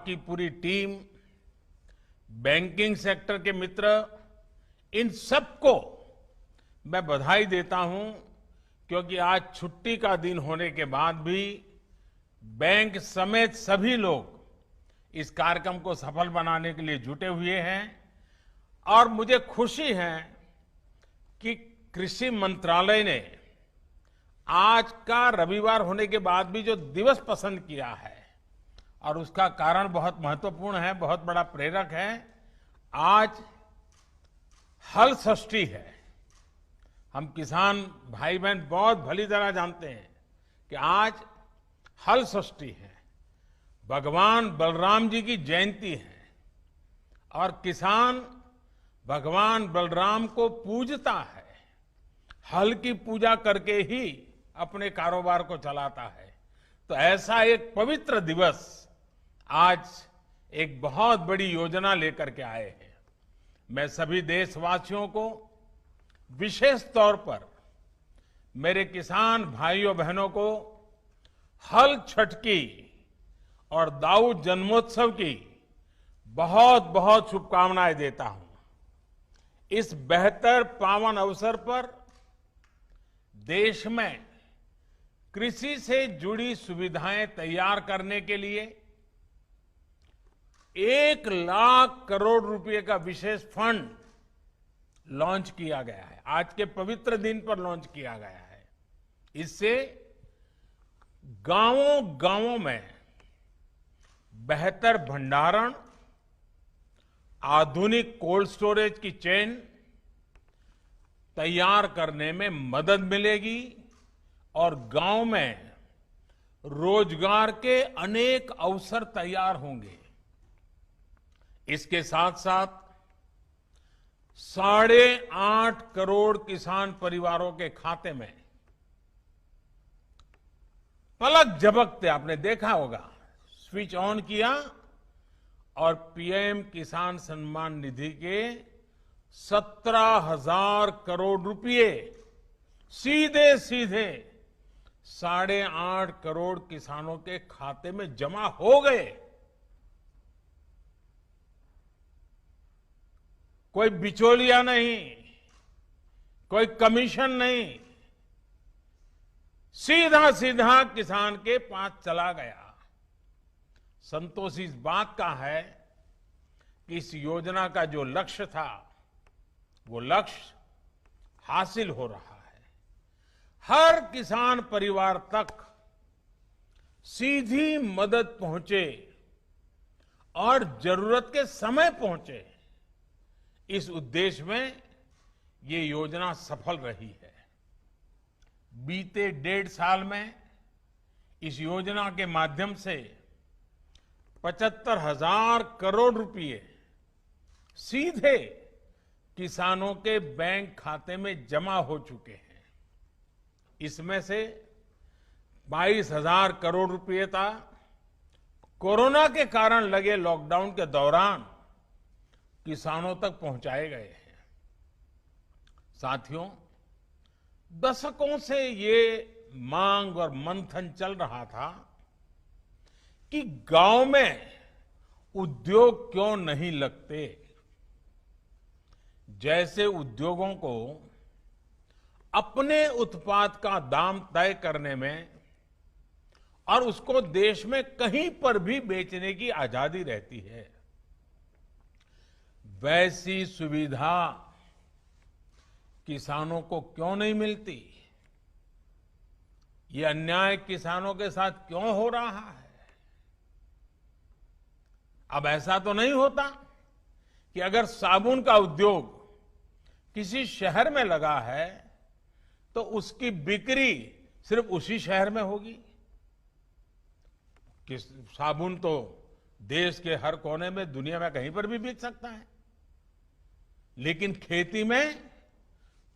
की पूरी team, banking sector के मित्र, इन सबको मैं बधाई देता हूं, क्योंकि आज छुट्टी का दिन होने के बाद भी बैंक समेत सभी लोग इस कार्यक्रम को सफल बनाने के लिए जुटे हुए हैं। और मुझे खुशी है कि कृषि मंत्रालय ने आज का रविवार होने के बाद भी जो दिवस पसंद किया है, और उसका कारण बहुत महत्वपूर्ण है, बहुत बड़ा प्रेरक है। आज हल षष्ठी है। हम किसान भाई बहन बहुत भली तरह जानते हैं कि आज हल षष्ठी है, भगवान बलराम जी की जयंती है, और किसान भगवान बलराम को पूजता है। हल की पूजा करके ही अपने कारोबार को चलाता है। तो ऐसा एक पवित्र दिवस आज एक बहुत बड़ी योजना लेकर के आए हैं। मैं सभी देशवासियों को, विशेष तौर पर मेरे किसान भाइयों बहनों को हल छठ की और दाऊ जन्मोत्सव की बहुत बहुत शुभकामनाएं देता हूं। इस बेहतर पावन अवसर पर देश में कृषि से जुड़ी सुविधाएं तैयार करने के लिए 1 लाख करोड़ रुपए का विशेष फंड लॉन्च किया गया है। आज के पवित्र दिन पर लॉन्च किया गया है। इससे गांवों गांवों में बेहतर भंडारण, आधुनिक कोल्ड स्टोरेज की चेन तैयार करने में मदद मिलेगी, और गांव में रोजगार के अनेक अवसर तैयार होंगे। इसके साथ साथ 8.5 करोड़ किसान परिवारों के खाते में पलक झपकते, आपने देखा होगा, स्विच ऑन किया और पीएम किसान सम्मान निधि के 17,000 करोड़ रुपए सीधे सीधे 8.5 करोड़ किसानों के खाते में जमा हो गए। कोई बिचौलिया नहीं, कोई कमीशन नहीं, सीधा सीधा किसान के पास चला गया। संतोष इस बात का है कि इस योजना का जो लक्ष्य था, वो लक्ष्य हासिल हो रहा है। हर किसान परिवार तक सीधी मदद पहुंचे और जरूरत के समय पहुंचे, इस उद्देश्य में ये योजना सफल रही है। बीते 1.5 साल में इस योजना के माध्यम से 75,000 करोड़ रुपए सीधे किसानों के बैंक खाते में जमा हो चुके हैं। इसमें से 22,000 करोड़ रुपए था कोरोना के कारण लगे लॉकडाउन के दौरान किसानों तक पहुंचाए गए हैं। साथियों, दशकों से ये मांग और मंथन चल रहा था कि गांव में उद्योग क्यों नहीं लगते। जैसे उद्योगों को अपने उत्पाद का दाम तय करने में और उसको देश में कहीं पर भी बेचने की आजादी रहती है, वैसी सुविधा किसानों को क्यों नहीं मिलती। ये अन्याय किसानों के साथ क्यों हो रहा है। अब ऐसा तो नहीं होता कि अगर साबुन का उद्योग किसी शहर में लगा है तो उसकी बिक्री सिर्फ उसी शहर में होगी। कि साबुन तो देश के हर कोने में, दुनिया में कहीं पर भी बिक सकता है, लेकिन खेती में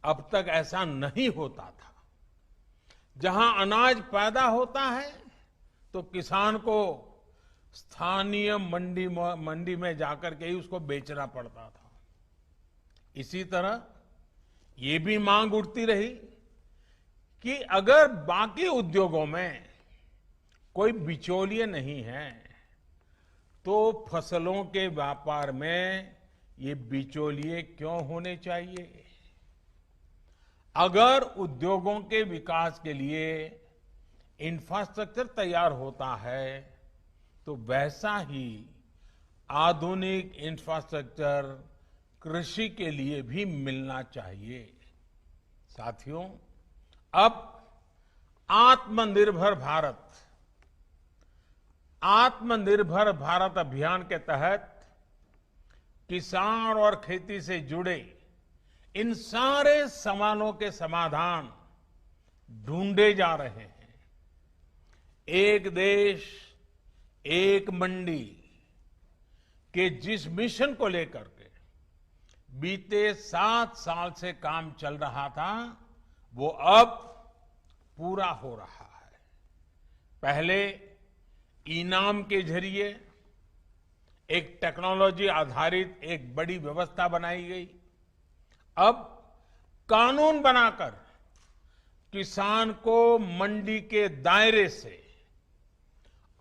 अब तक ऐसा नहीं होता था। जहां अनाज पैदा होता है तो किसान को स्थानीय मंडी में जाकर के ही उसको बेचना पड़ता था। इसी तरह ये भी मांग उठती रही कि अगर बाकी उद्योगों में कोई बिचौलिए नहीं है तो फसलों के व्यापार में ये बिचौलिए क्यों होने चाहिए? अगर उद्योगों के विकास के लिए इंफ्रास्ट्रक्चर तैयार होता है तो वैसा ही आधुनिक इंफ्रास्ट्रक्चर कृषि के लिए भी मिलना चाहिए। साथियों, अब आत्मनिर्भर भारत अभियान के तहत किसान और खेती से जुड़े इन सारे सवालों के समाधान ढूंढे जा रहे हैं। एक देश एक मंडी के जिस मिशन को लेकर के बीते 7 साल से काम चल रहा था, वो अब पूरा हो रहा है। पहले इनाम के जरिए एक टेक्नोलॉजी आधारित एक बड़ी व्यवस्था बनाई गई। अब कानून बनाकर किसान को मंडी के दायरे से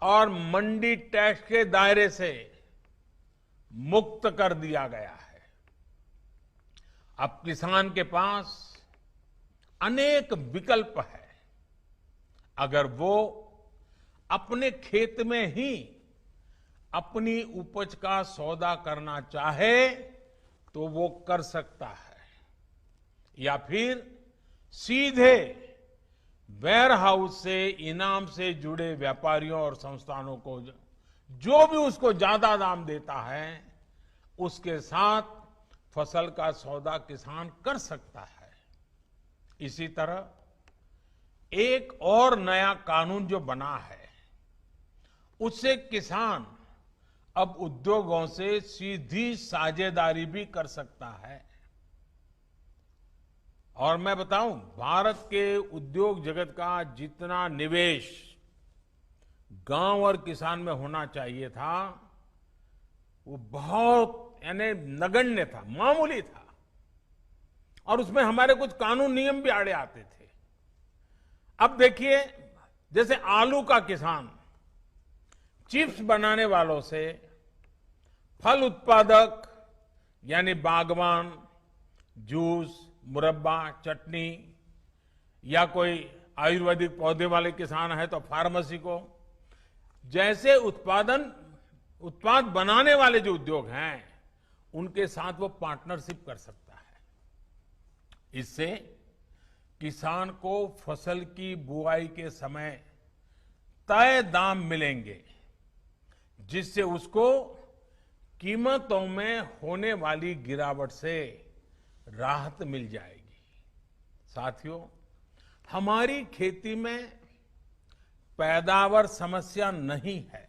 और मंडी टैक्स के दायरे से मुक्त कर दिया गया है। अब किसान के पास अनेक विकल्प है। अगर वो अपने खेत में ही अपनी उपज का सौदा करना चाहे तो वो कर सकता है, या फिर सीधे वेयर हाउस से इनाम से जुड़े व्यापारियों और संस्थानों को जो भी उसको ज्यादा दाम देता है उसके साथ फसल का सौदा किसान कर सकता है। इसी तरह एक और नया कानून जो बना है उससे किसान अब उद्योगों से सीधी साझेदारी भी कर सकता है। और मैं बताऊं, भारत के उद्योग जगत का जितना निवेश गांव और किसान में होना चाहिए था वो बहुत यानी नगण्य था, मामूली था, और उसमें हमारे कुछ कानून नियम भी आड़े आते थे। अब देखिए, जैसे आलू का किसान चिप्स बनाने वालों से फल उत्पादक यानी बागवान, जूस, मुरब्बा, चटनी या कोई आयुर्वेदिक पौधे वाले किसान है तो फार्मेसी को, जैसे उत्पाद बनाने वाले जो उद्योग हैं उनके साथ वो पार्टनरशिप कर सकता है। इससे किसान को फसल की बुआई के समय तय दाम मिलेंगे, जिससे उसको कीमतों में होने वाली गिरावट से राहत मिल जाएगी। साथियों, हमारी खेती में पैदावार समस्या नहीं है,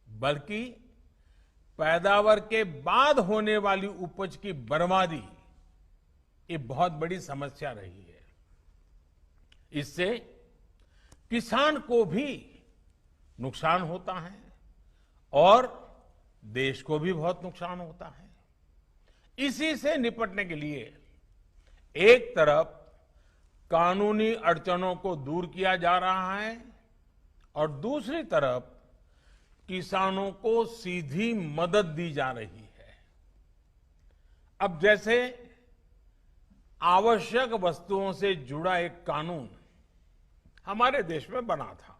बल्कि पैदावार के बाद होने वाली उपज की बर्बादी ये बहुत बड़ी समस्या रही है। इससे किसान को भी नुकसान होता है और देश को भी बहुत नुकसान होता है। इसी से निपटने के लिए एक तरफ कानूनी अड़चनों को दूर किया जा रहा है और दूसरी तरफ किसानों को सीधी मदद दी जा रही है। अब जैसे आवश्यक वस्तुओं से जुड़ा एक कानून हमारे देश में बना था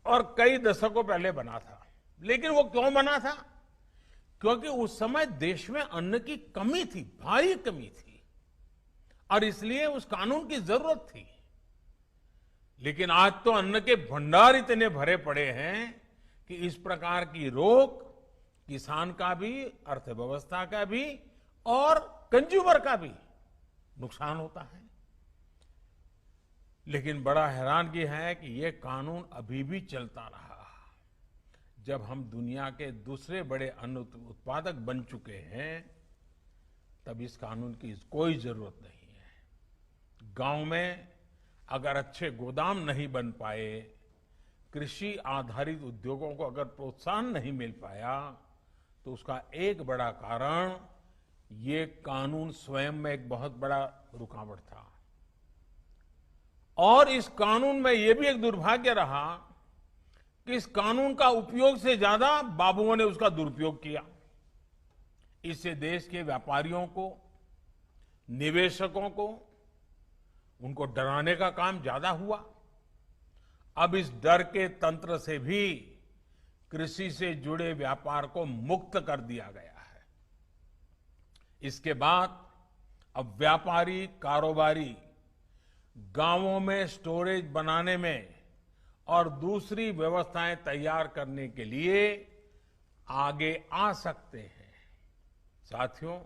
और कई दशकों पहले बना था, लेकिन वो क्यों बना था? क्योंकि उस समय देश में अन्न की कमी थी, भारी कमी थी, और इसलिए उस कानून की जरूरत थी। लेकिन आज तो अन्न के भंडार इतने भरे पड़े हैं कि इस प्रकार की रोक किसान का भी, अर्थव्यवस्था का भी और कंज्यूमर का भी नुकसान होता है। लेकिन बड़ा हैरानगी है कि ये कानून अभी भी चलता रहा। जब हम दुनिया के दूसरे बड़े अन्न उत्पादक बन चुके हैं, तब इस कानून की कोई जरूरत नहीं है। गांव में अगर अच्छे गोदाम नहीं बन पाए, कृषि आधारित उद्योगों को अगर प्रोत्साहन नहीं मिल पाया, तो उसका एक बड़ा कारण ये कानून स्वयं में एक बहुत बड़ा रुकावट था। और इस कानून में ये भी एक दुर्भाग्य रहा कि इस कानून का उपयोग से ज्यादा बाबुओं ने उसका दुरुपयोग किया। इससे देश के व्यापारियों को, निवेशकों को, उनको डराने का काम ज्यादा हुआ। अब इस डर के तंत्र से भी कृषि से जुड़े व्यापार को मुक्त कर दिया गया है। इसके बाद अब व्यापारी, कारोबारी गांवों में स्टोरेज बनाने में और दूसरी व्यवस्थाएं तैयार करने के लिए आगे आ सकते हैं। साथियों,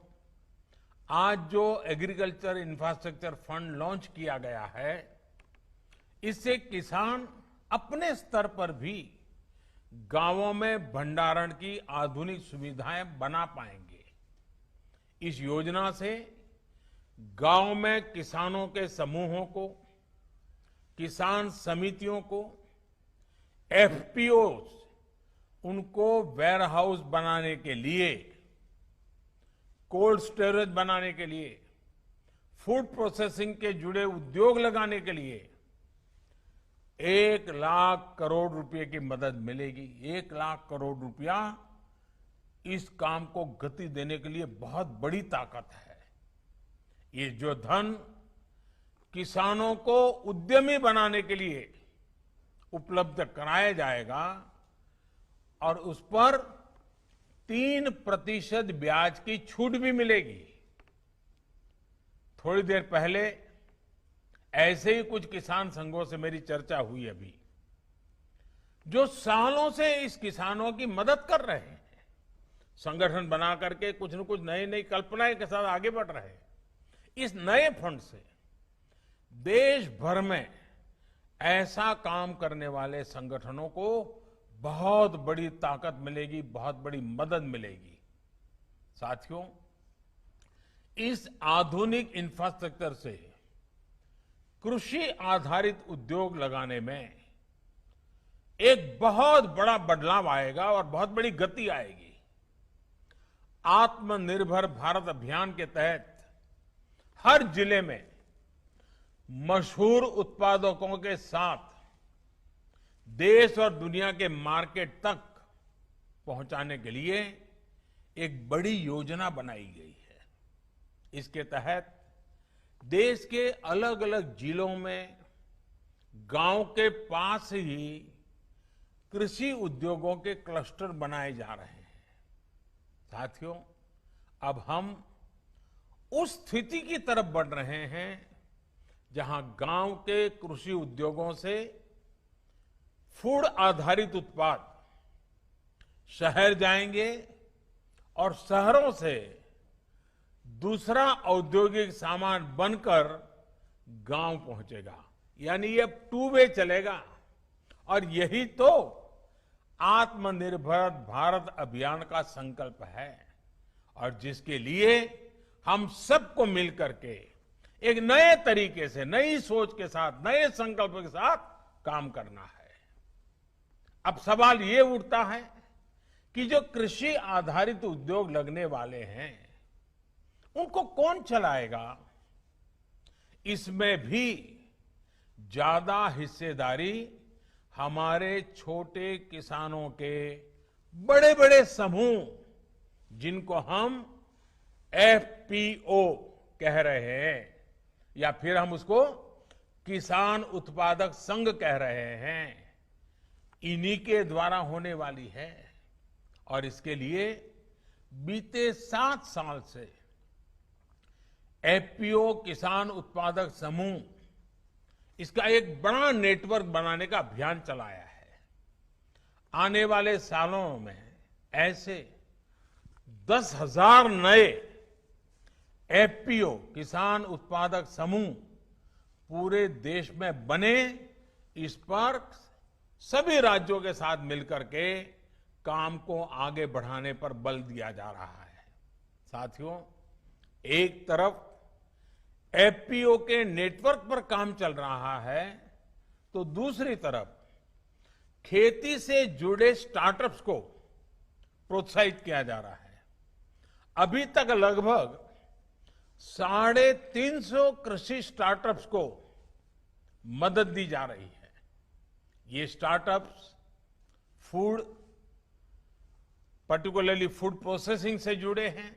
आज जो एग्रीकल्चर इंफ्रास्ट्रक्चर फंड लॉन्च किया गया है, इससे किसान अपने स्तर पर भी गांवों में भंडारण की आधुनिक सुविधाएं बना पाएंगे। इस योजना से गांव में किसानों के समूहों को, किसान समितियों को, एफपीओ उनको वेयर हाउस बनाने के लिए, कोल्ड स्टोरेज बनाने के लिए, फूड प्रोसेसिंग के जुड़े उद्योग लगाने के लिए 1 लाख करोड़ रुपए की मदद मिलेगी। 1 लाख करोड़ रुपया इस काम को गति देने के लिए बहुत बड़ी ताकत है। ये जो धन किसानों को उद्यमी बनाने के लिए उपलब्ध कराया जाएगा और उस पर 3% ब्याज की छूट भी मिलेगी। थोड़ी देर पहले ऐसे ही कुछ किसान संघों से मेरी चर्चा हुई अभी, जो सालों से इस किसानों की मदद कर रहे हैं, संगठन बना करके कुछ न कुछ नई नई कल्पनाएं के साथ आगे बढ़ रहे हैं। इस नए फंड से देश भर में ऐसा काम करने वाले संगठनों को बहुत बड़ी ताकत मिलेगी, बहुत बड़ी मदद मिलेगी। साथियों, इस आधुनिक इंफ्रास्ट्रक्चर से कृषि आधारित उद्योग लगाने में एक बहुत बड़ा बदलाव आएगा और बहुत बड़ी गति आएगी। आत्मनिर्भर भारत अभियान के तहत हर जिले में मशहूर उत्पादकों के साथ देश और दुनिया के मार्केट तक पहुंचाने के लिए एक बड़ी योजना बनाई गई है। इसके तहत देश के अलग अलग जिलों में गांव के पास ही कृषि उद्योगों के क्लस्टर बनाए जा रहे हैं। साथियों, अब हम उस स्थिति की तरफ बढ़ रहे हैं जहां गांव के कृषि उद्योगों से फूड आधारित उत्पाद शहर जाएंगे और शहरों से दूसरा औद्योगिक सामान बनकर गांव पहुंचेगा। यानी ये 2 वे चलेगा और यही तो आत्मनिर्भर भारत अभियान का संकल्प है और जिसके लिए हम सबको मिलकर के एक नए तरीके से, नई सोच के साथ, नए संकल्प के साथ काम करना है। अब सवाल ये उठता है कि जो कृषि आधारित उद्योग लगने वाले हैं, उनको कौन चलाएगा? इसमें भी ज्यादा हिस्सेदारी हमारे छोटे किसानों के बड़े बड़े समूह, जिनको हम एफपीओ कह रहे हैं या फिर हम उसको किसान उत्पादक संघ कह रहे हैं, इन्हीं के द्वारा होने वाली है। और इसके लिए बीते 7 साल से एफपीओ किसान उत्पादक समूह, इसका एक बड़ा नेटवर्क बनाने का अभियान चलाया है। आने वाले सालों में ऐसे 10,000 नए एफपीओ किसान उत्पादक समूह पूरे देश में बने, इस पर सभी राज्यों के साथ मिलकर के काम को आगे बढ़ाने पर बल दिया जा रहा है। साथियों, एक तरफ एफपीओ के नेटवर्क पर काम चल रहा है, तो दूसरी तरफ खेती से जुड़े स्टार्टअप्स को प्रोत्साहित किया जा रहा है। अभी तक लगभग 350 कृषि स्टार्टअप्स को मदद दी जा रही है। ये startups food, particularly food processing से जुड़े हैं,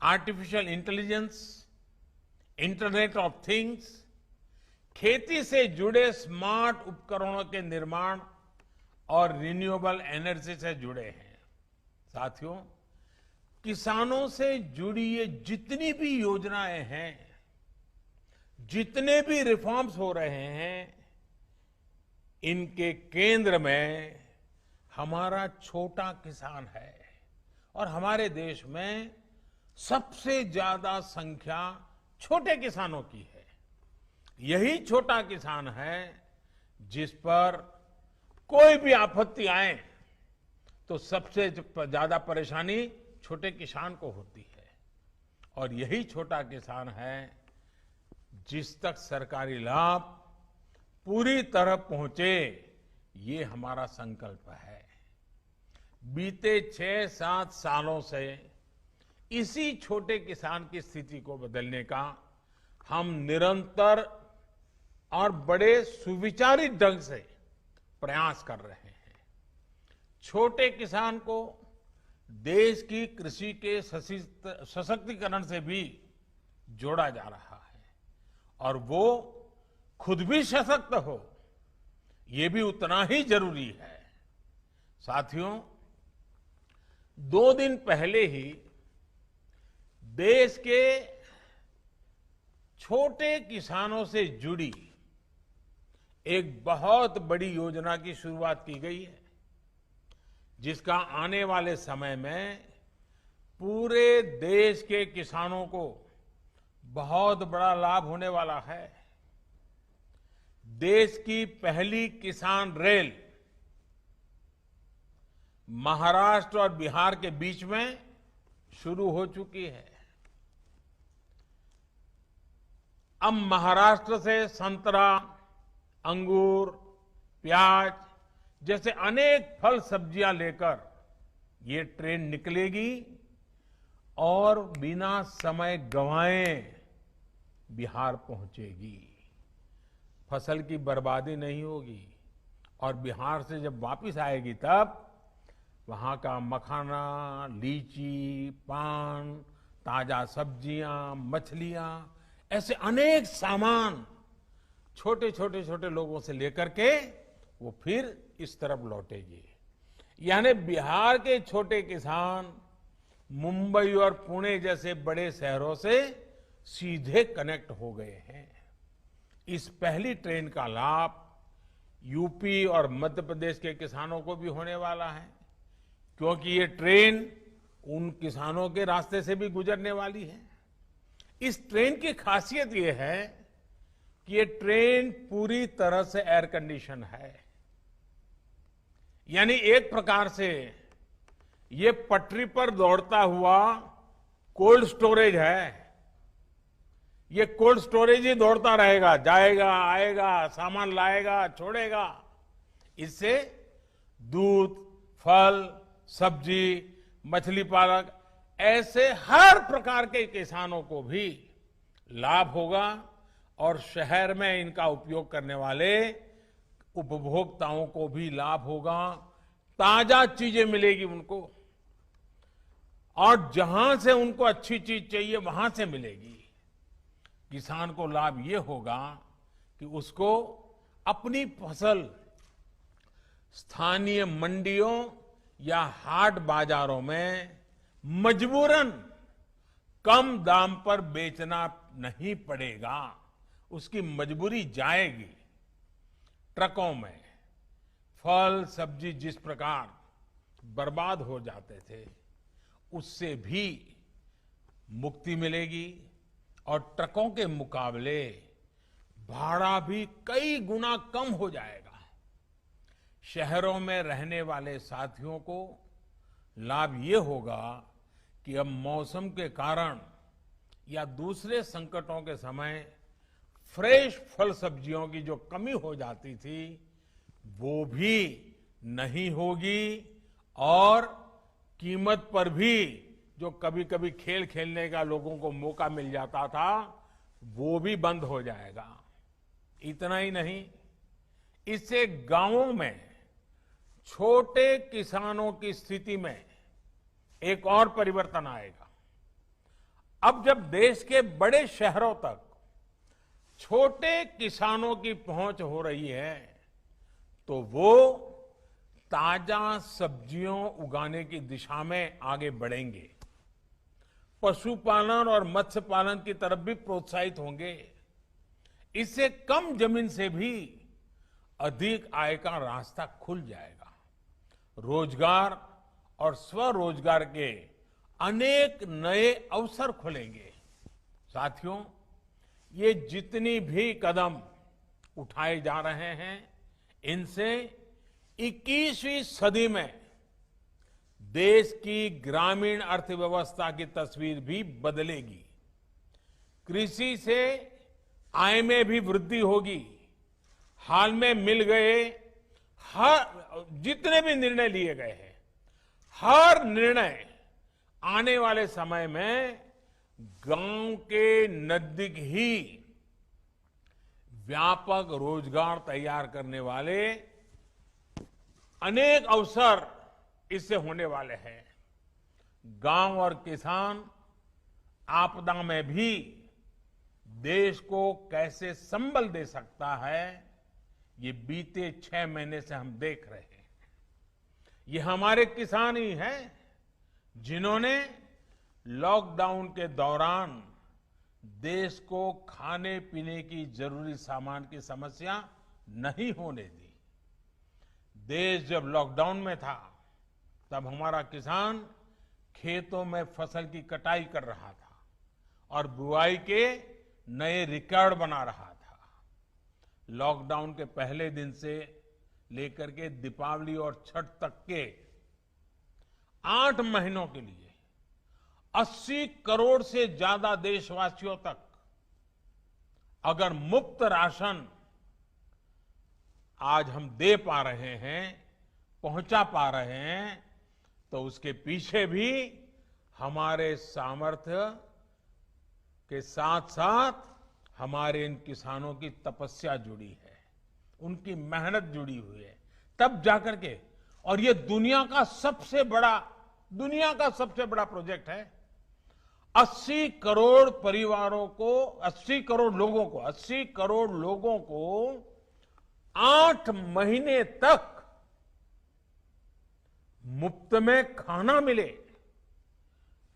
artificial intelligence, internet of things, खेती से जुड़े स्मार्ट उपकरणों के निर्माण और रिन्यूएबल एनर्जी से जुड़े हैं। साथियों, किसानों से जुड़ी ये जितनी भी योजनाएं हैं, जितने भी रिफॉर्म्स हो रहे हैं, इनके केंद्र में हमारा छोटा किसान है और हमारे देश में सबसे ज्यादा संख्या छोटे किसानों की है। यही छोटा किसान है जिस पर कोई भी आपत्ति आए तो सबसे ज्यादा परेशानी छोटे किसान को होती है और यही छोटा किसान है जिस तक सरकारी लाभ पूरी तरह पहुंचे, ये हमारा संकल्प है। बीते 6-7 सालों से इसी छोटे किसान की स्थिति को बदलने का हम निरंतर और बड़े सुविचारित ढंग से प्रयास कर रहे हैं। छोटे किसान को देश की कृषि के सशक्तिकरण से भी जोड़ा जा रहा है और वो खुद भी सशक्त हो, ये भी उतना ही जरूरी है। साथियों, 2 दिन पहले ही देश के छोटे किसानों से जुड़ी एक बहुत बड़ी योजना की शुरुआत की गई है, जिसका आने वाले समय में पूरे देश के किसानों को बहुत बड़ा लाभ होने वाला है। देश की पहली किसान रेल महाराष्ट्र और बिहार के बीच में शुरू हो चुकी है। अब महाराष्ट्र से संतरा, अंगूर, प्याज जैसे अनेक फल सब्जियां लेकर ये ट्रेन निकलेगी और बिना समय गंवाए बिहार पहुंचेगी। फसल की बर्बादी नहीं होगी और बिहार से जब वापस आएगी तब वहां का मखाना, लीची, पान, ताजा सब्जियां, मछलियां, ऐसे अनेक सामान छोटे लोगों से लेकर के वो फिर इस तरफ लौटेगी। यानी बिहार के छोटे किसान मुंबई और पुणे जैसे बड़े शहरों से सीधे कनेक्ट हो गए हैं। इस पहली ट्रेन का लाभ यूपी और मध्य प्रदेश के किसानों को भी होने वाला है, क्योंकि ये ट्रेन उन किसानों के रास्ते से भी गुजरने वाली है। इस ट्रेन की खासियत ये है कि ये ट्रेन पूरी तरह से एयर कंडीशन है, यानी एक प्रकार से ये पटरी पर दौड़ता हुआ कोल्ड स्टोरेज है। ये कोल्ड स्टोरेज ही दौड़ता रहेगा, जाएगा, आएगा, सामान लाएगा, छोड़ेगा। इससे दूध, फल, सब्जी, मछली पालक ऐसे हर प्रकार के किसानों को भी लाभ होगा और शहर में इनका उपयोग करने वाले उपभोक्ताओं को भी लाभ होगा। ताजा चीजें मिलेगी उनको और जहां से उनको अच्छी चीज चाहिए वहां से मिलेगी। किसान को लाभ ये होगा कि उसको अपनी फसल स्थानीय मंडियों या हाट बाजारों में मजबूरन कम दाम पर बेचना नहीं पड़ेगा, उसकी मजबूरी जाएगी। ट्रकों में फल सब्जी जिस प्रकार बर्बाद हो जाते थे, उससे भी मुक्ति मिलेगी और ट्रकों के मुकाबले भाड़ा भी कई गुना कम हो जाएगा। शहरों में रहने वाले साथियों को लाभ ये होगा कि अब मौसम के कारण या दूसरे संकटों के समय फ्रेश फल सब्जियों की जो कमी हो जाती थी वो भी नहीं होगी और कीमत पर भी जो कभी कभी खेल खेलने का लोगों को मौका मिल जाता था वो भी बंद हो जाएगा। इतना ही नहीं, इससे गांवों में छोटे किसानों की स्थिति में एक और परिवर्तन आएगा। अब जब देश के बड़े शहरों तक छोटे किसानों की पहुंच हो रही है, तो वो ताजा सब्जियों उगाने की दिशा में आगे बढ़ेंगे, पशुपालन और मत्स्य पालन की तरफ भी प्रोत्साहित होंगे। इससे कम जमीन से भी अधिक आय का रास्ता खुल जाएगा। रोजगार और स्वरोजगार के अनेक नए अवसर खुलेंगे। साथियों, ये जितनी भी कदम उठाए जा रहे हैं, इनसे 21वीं सदी में देश की ग्रामीण अर्थव्यवस्था की तस्वीर भी बदलेगी। कृषि से आय में भी वृद्धि होगी। हाल में मिल गए जितने भी निर्णय लिए गए हैं, हर निर्णय आने वाले समय में गांव के नजदीक ही व्यापक रोजगार तैयार करने वाले अनेक अवसर इससे होने वाले हैं। गांव और किसान आपदा में भी देश को कैसे संबल दे सकता है, ये बीते 6 महीने से हम देख रहे हैं। ये हमारे किसान ही हैं जिन्होंने लॉकडाउन के दौरान देश को खाने पीने की जरूरी सामान की समस्या नहीं होने दी। देश जब लॉकडाउन में था, तब हमारा किसान खेतों में फसल की कटाई कर रहा था और बुआई के नए रिकॉर्ड बना रहा था। लॉकडाउन के पहले दिन से लेकर के दीपावली और छठ तक के 8 महीनों के लिए 80 करोड़ से ज्यादा देशवासियों तक अगर मुफ्त राशन आज हम दे पा रहे हैं, पहुंचा पा रहे हैं, तो उसके पीछे भी हमारे सामर्थ्य के साथ साथ हमारे इन किसानों की तपस्या जुड़ी है, उनकी मेहनत जुड़ी हुई है। तब जाकर के, और ये दुनिया का सबसे बड़ा प्रोजेक्ट है। 80 करोड़ परिवारों को, 80 करोड़ लोगों को 8 महीने तक मुफ्त में खाना मिले,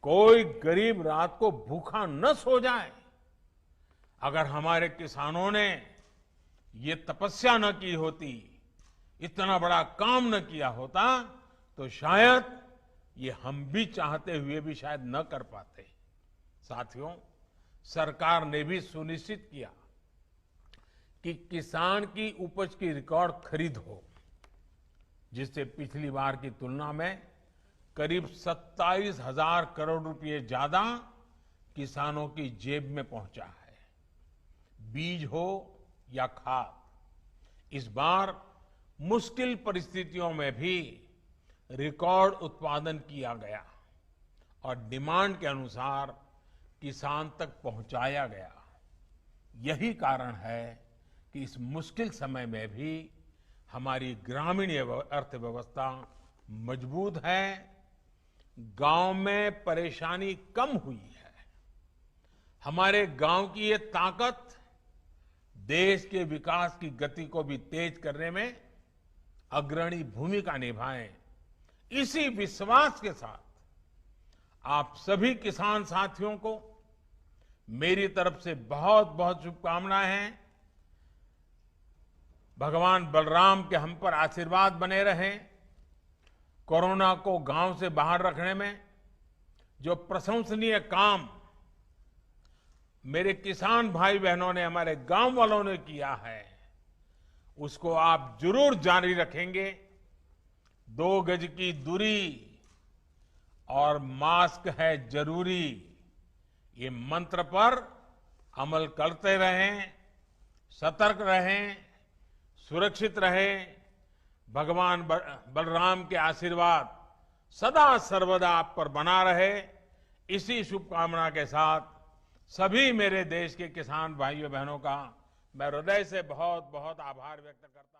कोई गरीब रात को भूखा न सो जाए। अगर हमारे किसानों ने ये तपस्या न की होती, इतना बड़ा काम न किया होता, तो शायद ये हम भी चाहते हुए भी शायद न कर पाते। साथियों, सरकार ने भी सुनिश्चित किया कि किसान की उपज की रिकॉर्ड खरीद हो, जिससे पिछली बार की तुलना में करीब 27,000 करोड़ रुपए ज्यादा किसानों की जेब में पहुंचा है। बीज हो या खाद, इस बार मुश्किल परिस्थितियों में भी रिकॉर्ड उत्पादन किया गया और डिमांड के अनुसार किसान तक पहुंचाया गया। यही कारण है कि इस मुश्किल समय में भी हमारी ग्रामीण अर्थव्यवस्था मजबूत है। गांव में परेशानी कम हुई है। हमारे गांव की ये ताकत देश के विकास की गति को भी तेज करने में अग्रणी भूमिका निभाए। इसी विश्वास के साथ आप सभी किसान साथियों को मेरी तरफ से बहुत बहुत शुभकामनाएं हैं। भगवान बलराम के हम पर आशीर्वाद बने रहें। कोरोना को गांव से बाहर रखने में जो प्रशंसनीय काम मेरे किसान भाई बहनों ने, हमारे गांव वालों ने किया है, उसको आप जरूर जारी रखेंगे। 2 गज की दूरी और मास्क है जरूरी, ये मंत्र पर अमल करते रहें, सतर्क रहें, सुरक्षित रहें। भगवान बलराम के आशीर्वाद सदा सर्वदा आप पर बना रहे। इसी शुभकामना के साथ सभी मेरे देश के किसान भाइयों बहनों का मैं हृदय से बहुत बहुत आभार व्यक्त करता हूं।